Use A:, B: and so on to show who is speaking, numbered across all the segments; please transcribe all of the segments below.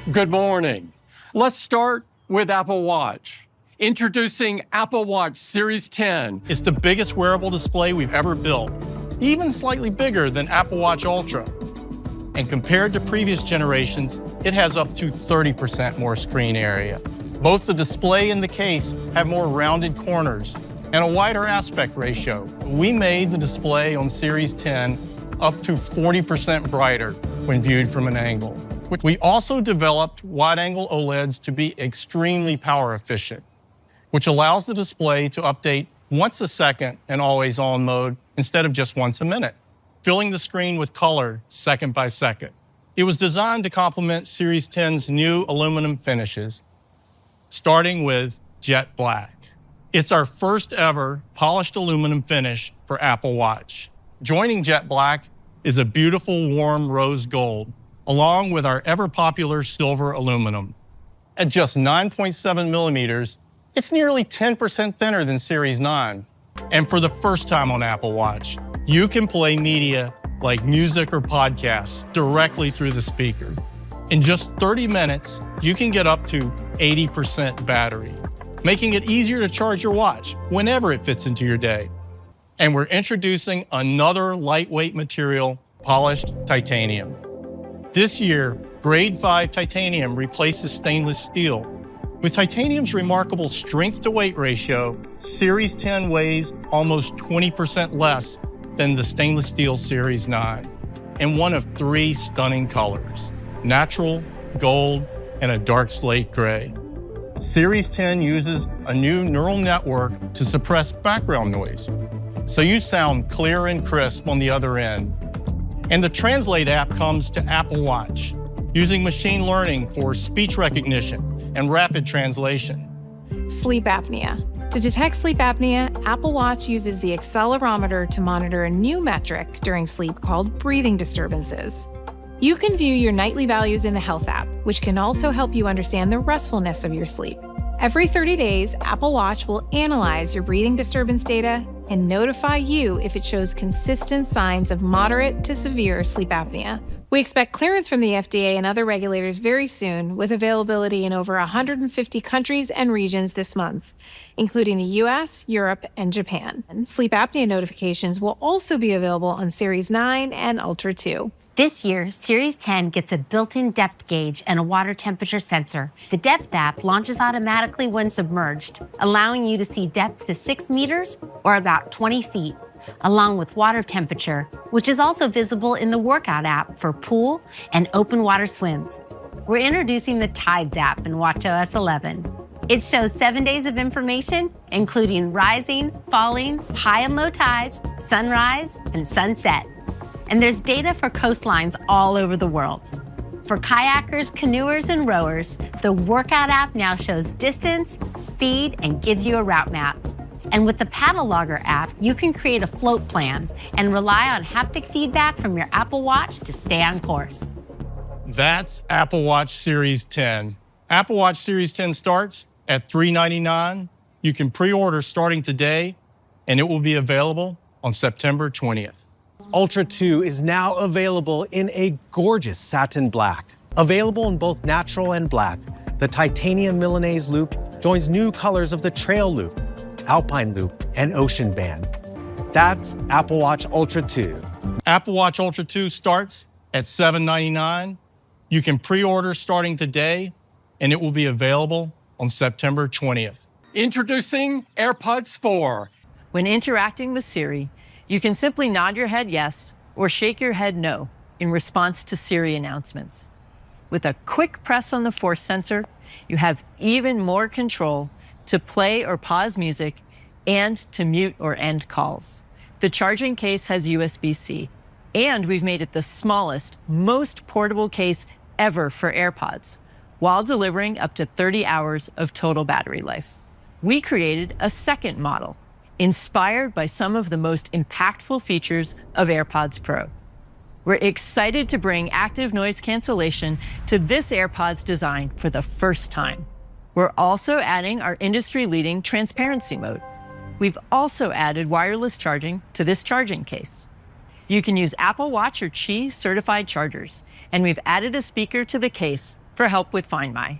A: Good morning. Let's start with Apple Watch. Introducing Apple Watch Series 10.
B: It's the biggest wearable display we've ever built, even slightly bigger than Apple Watch Ultra. And compared to previous generations, it has up to 30% more screen area. Both the display and the case have more rounded corners and a wider aspect ratio. We made the display on Series 10 up to 40% brighter when viewed from an angle. We also developed wide-angle OLEDs to be extremely power efficient, which allows the display to update once a second in always-on mode instead of just once a minute, filling the screen with color second by second. It was designed to complement Series 10's new aluminum finishes, starting with jet black. It's our first ever polished aluminum finish for Apple Watch. Joining jet black is a beautiful warm rose gold, along with our ever-popular silver aluminum. At just 9.7 millimeters, it's nearly 10% thinner than Series 9. And for the first time on Apple Watch, you can play media like music or podcasts directly through the speaker. In just 30 minutes, you can get up to 80% battery, making it easier to charge your watch whenever it fits into your day. And we're introducing another lightweight material, polished titanium. This year, Grade 5 titanium replaces stainless steel. With titanium's remarkable strength-to-weight ratio, Series 10 weighs almost 20% less than the stainless steel Series 9, in one of three stunning colors: natural, gold, and a dark slate gray. Series 10 uses a new neural network to suppress background noise, so you sound clear and crisp on the other end. And the Translate app comes to Apple Watch, using machine learning for speech recognition and rapid translation.
C: Sleep apnea. To detect sleep apnea, Apple Watch uses the accelerometer to monitor a new metric during sleep called breathing disturbances. You can view your nightly values in the Health app, which can also help you understand the restfulness of your sleep. Every 30 days, Apple Watch will analyze your breathing disturbance data and notify you if it shows consistent signs of moderate to severe sleep apnea. We expect clearance from the FDA and other regulators very soon, with availability in over 150 countries and regions this month, including the US, Europe, and Japan. And sleep apnea notifications will also be available on Series 9 and Ultra 2.
D: This year, Series 10 gets a built-in depth gauge and a water temperature sensor. The Depth app launches automatically when submerged, allowing you to see depth to 6 meters or about 20 feet, along with water temperature, which is also visible in the Workout app for pool and open water swims. We're introducing the Tides app in watchOS 11. It shows 7 days of information, including rising, falling, high and low tides, sunrise, and sunset. And there's data for coastlines all over the world. For kayakers, canoers, and rowers, the Workout app now shows distance, speed, and gives you a route map. And with the Paddle Logger app, you can create a float plan and rely on haptic feedback from your Apple Watch to stay on course.
B: That's Apple Watch Series 10. Apple Watch Series 10 starts at $399. You can pre-order starting today, and it will be available on September 20th.
E: Ultra 2 is now available in a gorgeous satin black. Available in both natural and black, the titanium Milanese loop joins new colors of the Trail loop, Alpine loop, and Ocean band. That's Apple Watch Ultra 2.
B: Apple Watch Ultra 2 starts at $799. You can pre-order starting today, and it will be available on September 20th.
A: Introducing AirPods 4.
F: When interacting with Siri, you can simply nod your head yes or shake your head no in response to Siri announcements. With a quick press on the force sensor, you have even more control to play or pause music and to mute or end calls. The charging case has USB-C, and we've made it the smallest, most portable case ever for AirPods, while delivering up to 30 hours of total battery life. We created a second model, inspired by some of the most impactful features of AirPods Pro. We're excited to bring active noise cancellation to this AirPods design for the first time. We're also adding our industry-leading transparency mode. We've also added wireless charging to this charging case. You can use Apple Watch or Qi certified chargers, and we've added a speaker to the case for help with Find My.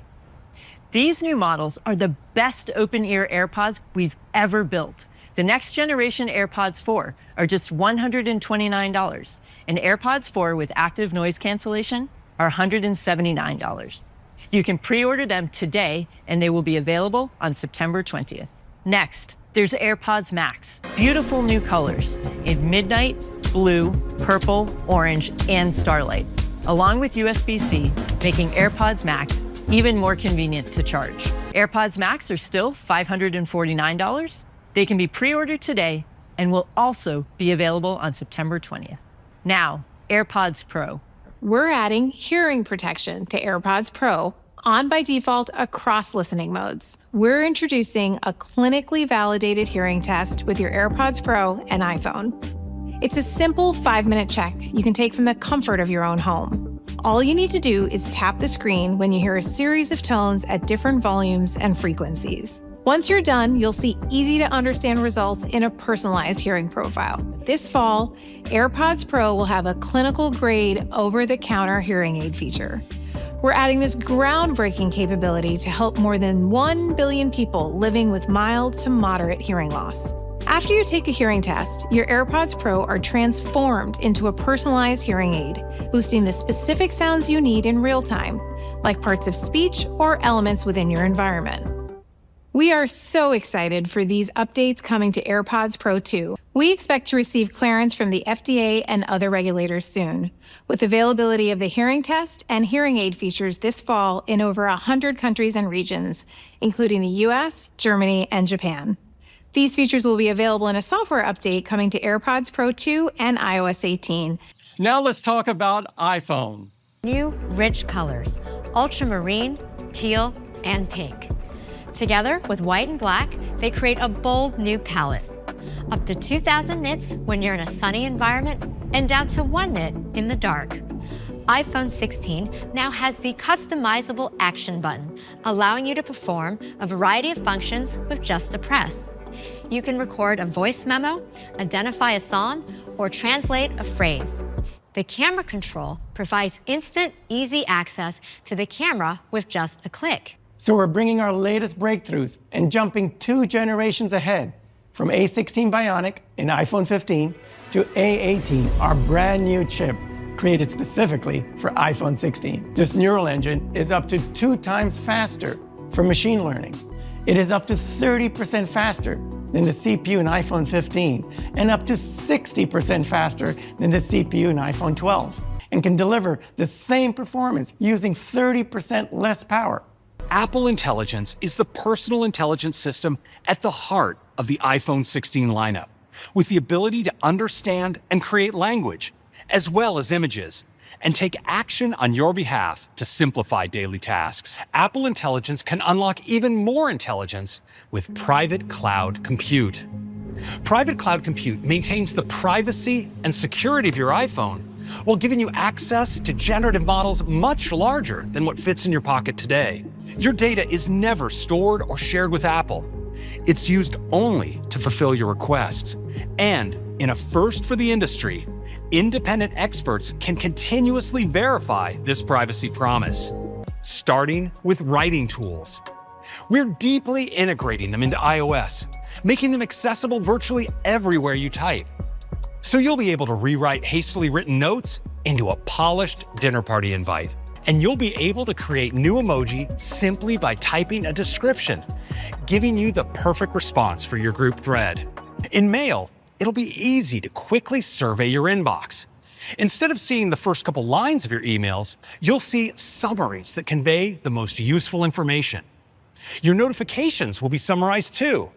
F: These new models are the best open-ear AirPods we've ever built. The next generation AirPods 4 are just $129, and AirPods 4 with active noise cancellation are $179. You can pre-order them today, and they will be available on September 20th. Next, there's AirPods Max. Beautiful new colors in midnight, blue, purple, orange, and starlight, along with USB-C, making AirPods Max even more convenient to charge. AirPods Max are still $549. They can be pre-ordered today and will also be available on September 20th. Now, AirPods Pro.
C: We're adding hearing protection to AirPods Pro on by default across listening modes. We're introducing a clinically validated hearing test with your AirPods Pro and iPhone. It's a simple 5-minute check you can take from the comfort of your own home. All you need to do is tap the screen when you hear a series of tones at different volumes and frequencies. Once you're done, you'll see easy-to-understand results in a personalized hearing profile. This fall, AirPods Pro will have a clinical-grade, over-the-counter hearing aid feature. We're adding this groundbreaking capability to help more than 1 billion people living with mild to moderate hearing loss. After you take a hearing test, your AirPods Pro are transformed into a personalized hearing aid, boosting the specific sounds you need in real time, like parts of speech or elements within your environment. We are so excited for these updates coming to AirPods Pro 2. We expect to receive clearance from the FDA and other regulators soon, with availability of the hearing test and hearing aid features this fall in over 100 countries and regions, including the US, Germany, and Japan. These features will be available in a software update coming to AirPods Pro 2 and iOS 18.
A: Now let's talk about iPhone.
G: New rich colors, ultramarine, teal, and pink. Together with white and black, they create a bold new palette. Up to 2,000 nits when you're in a sunny environment, and down to 1 nit in the dark. iPhone 16 now has the customizable action button, allowing you to perform a variety of functions with just a press. You can record a voice memo, identify a song, or translate a phrase. The camera control provides instant, easy access to the camera with just a click.
H: So we're bringing our latest breakthroughs and jumping 2 generations ahead, from A16 Bionic in iPhone 15 to A18, our brand new chip created specifically for iPhone 16. This neural engine is up to 2 times faster for machine learning. It is up to 30% faster than the CPU in iPhone 15 and up to 60% faster than the CPU in iPhone 12, and can deliver the same performance using 30% less power.
I: Apple Intelligence is the personal intelligence system at the heart of the iPhone 16 lineup, with the ability to understand and create language, as well as images, and take action on your behalf to simplify daily tasks. Apple Intelligence can unlock even more intelligence with private cloud compute. Private cloud compute maintains the privacy and security of your iPhone while giving you access to generative models much larger than what fits in your pocket today. Your data is never stored or shared with Apple. It's used only to fulfill your requests. And in a first for the industry, independent experts can continuously verify this privacy promise, starting with writing tools. We're deeply integrating them into iOS, making them accessible virtually everywhere you type. So you'll be able to rewrite hastily written notes into a polished dinner party invite. And you'll be able to create new emoji simply by typing a description, giving you the perfect response for your group thread. In Mail, it'll be easy to quickly survey your inbox. Instead of seeing the first couple lines of your emails, you'll see summaries that convey the most useful information. Your notifications will be summarized too,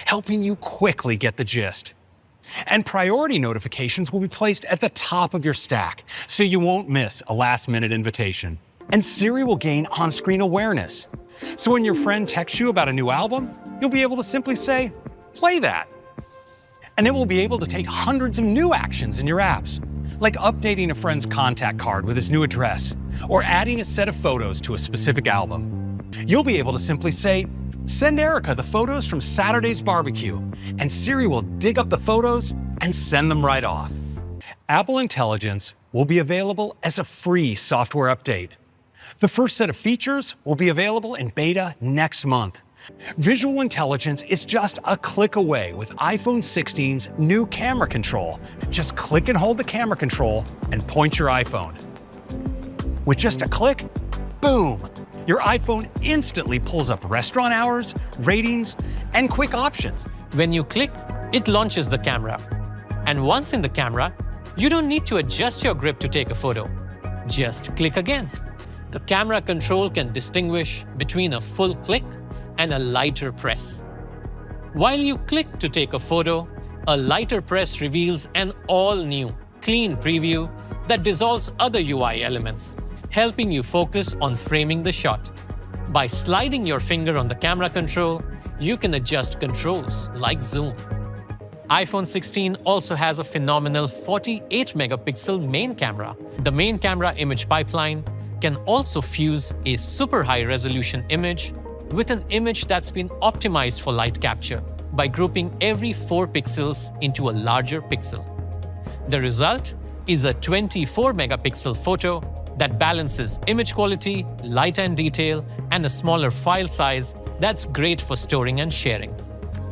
I: helping you quickly get the gist. And priority notifications will be placed at the top of your stack, so you won't miss a last-minute invitation. And Siri will gain on-screen awareness. So when your friend texts you about a new album, you'll be able to simply say, "Play that." And it will be able to take hundreds of new actions in your apps, like updating a friend's contact card with his new address, or adding a set of photos to a specific album. You'll be able to simply say, "Send Erica the photos from Saturday's barbecue," and Siri will dig up the photos and send them right off. Apple Intelligence will be available as a free software update. The first set of features will be available in beta next month. Visual intelligence is just a click away with iPhone 16's new camera control. Just click and hold the camera control and point your iPhone. With just a click, boom! Your iPhone instantly pulls up restaurant hours, ratings, and quick options.
J: When you click, it launches the camera. And once in the camera, you don't need to adjust your grip to take a photo. Just click again. The camera control can distinguish between a full click and a lighter press. While you click to take a photo, a lighter press reveals an all-new, clean preview that dissolves other UI elements, helping you focus on framing the shot. By sliding your finger on the camera control, you can adjust controls like zoom. iPhone 16 also has a phenomenal 48-megapixel main camera. The main camera image pipeline can also fuse a super high-resolution image with an image that's been optimized for light capture by grouping every 4 pixels into a larger pixel. The result is a 24-megapixel photo that balances image quality, light and detail, and a smaller file size that's great for storing and sharing.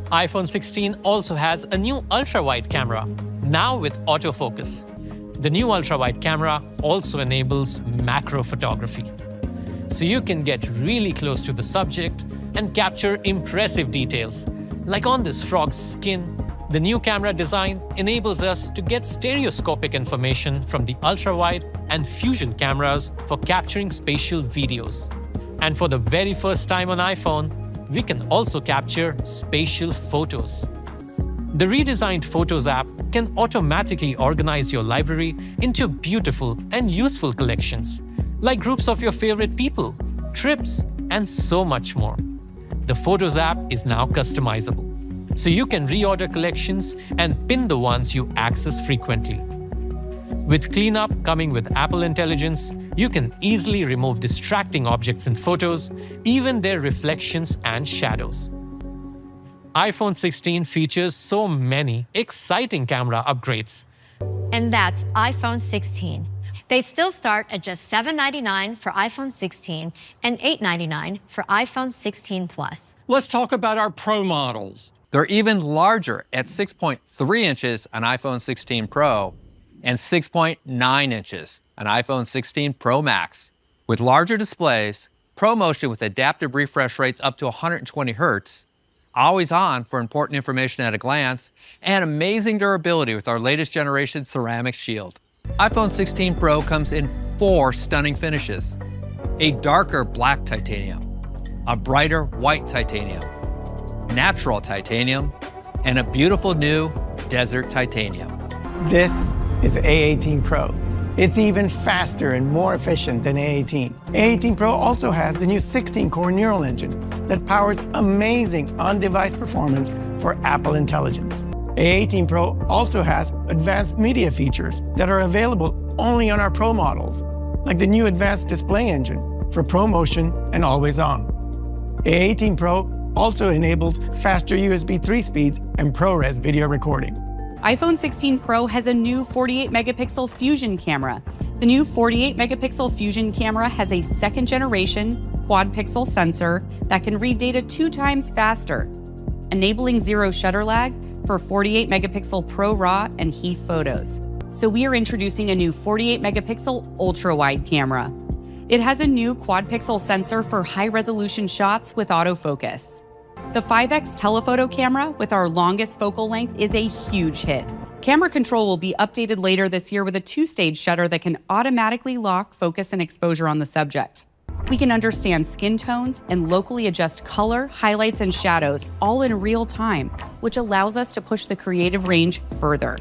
J: iPhone 16 also has a new ultra-wide camera, now with autofocus. The new ultra-wide camera also enables macro photography, so you can get really close to the subject and capture impressive details. Like on this frog's skin, the new camera design enables us to get stereoscopic information from the ultra-wide and fusion cameras for capturing spatial videos. And for the very first time on iPhone, we can also capture spatial photos. The redesigned Photos app can automatically organize your library into beautiful and useful collections, like groups of your favorite people, trips, and so much more. The Photos app is now customizable, so you can reorder collections and pin the ones you access frequently. With Cleanup coming with Apple Intelligence, you can easily remove distracting objects in photos, even their reflections and shadows. iPhone 16 features so many exciting camera upgrades.
G: And that's iPhone 16. They still start at just $799 for iPhone 16 and $899 for iPhone 16 Plus.
A: Let's talk about our Pro models.
K: They're even larger at 6.3 inches on iPhone 16 Pro and 6.9 inches on iPhone 16 Pro Max. With larger displays, ProMotion with adaptive refresh rates up to 120 Hz, always on for important information at a glance, and amazing durability with our latest generation ceramic shield. iPhone 16 Pro comes in 4 stunning finishes: a darker black titanium, a brighter white titanium, natural titanium, and a beautiful new desert titanium.
H: This is A18 Pro. It's even faster and more efficient than A18. A18 Pro also has the new 16-core neural engine that powers amazing on-device performance for Apple Intelligence. A18 Pro also has advanced media features that are available only on our Pro models, like the new advanced display engine for ProMotion and Always On. A18 Pro also enables faster USB 3 speeds and ProRes video recording.
L: iPhone 16 Pro has a new 48-megapixel Fusion camera. The new 48-megapixel Fusion camera has a second-generation quad-pixel sensor that can read data 2 times faster, enabling zero shutter lag for 48-megapixel Pro RAW and HEIF photos. So we are introducing a new 48-megapixel ultra-wide camera. It has a new quad-pixel sensor for high-resolution shots with autofocus. The 5x telephoto camera with our longest focal length is a huge hit. Camera control will be updated later this year with a 2-stage shutter that can automatically lock focus and exposure on the subject. We can understand skin tones and locally adjust color, highlights, and shadows all in real time, which allows us to push the creative range further.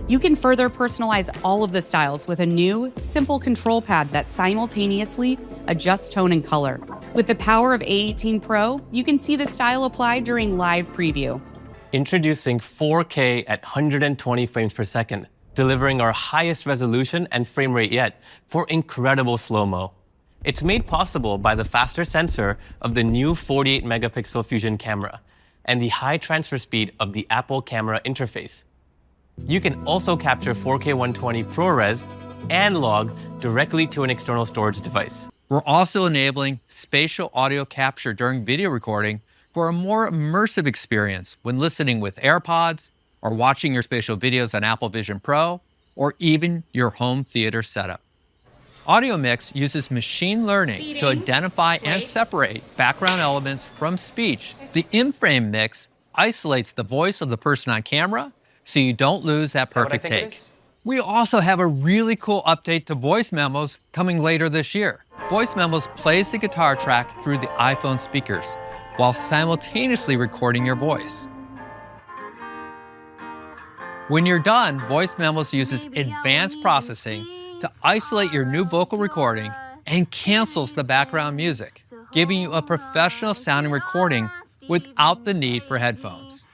L: You can further personalize all of the styles with a new, simple control pad that simultaneously adjusts tone and color. With the power of A18 Pro, you can see the style applied during live preview.
M: Introducing 4K at 120 frames per second, delivering our highest resolution and frame rate yet for incredible slow-mo. It's made possible by the faster sensor of the new 48-megapixel Fusion camera and the high transfer speed of the Apple camera interface. You can also capture 4K 120 ProRes and log directly to an external storage device.
K: We're also enabling spatial audio capture during video recording for a more immersive experience when listening with AirPods or watching your spatial videos on Apple Vision Pro or even your home theater setup. Audio Mix uses machine learning to identify and separate background elements from speech. The in-frame mix isolates the voice of the person on camera so you don't lose that perfect take. We also have a really cool update to voice memos coming later this year. Voice memos plays the guitar track through the iPhone speakers while simultaneously recording your voice. When you're done, Voice Memos uses advanced processing to isolate your new vocal recording and cancels the background music, giving you a professional sounding recording without the need for headphones.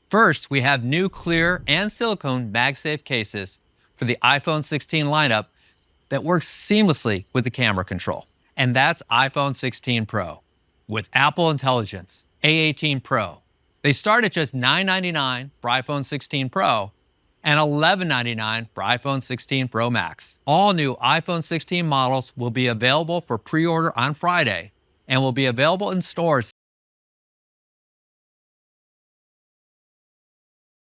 K: First, we have new clear and silicone MagSafe cases for the iPhone 16 lineup that works seamlessly with the camera control. And that's iPhone 16 Pro with Apple Intelligence, A18 Pro. They start at just $999 for iPhone 16 Pro and $1199 for iPhone 16 Pro Max. All new iPhone 16 models will be available for pre-order on Friday and will be available in stores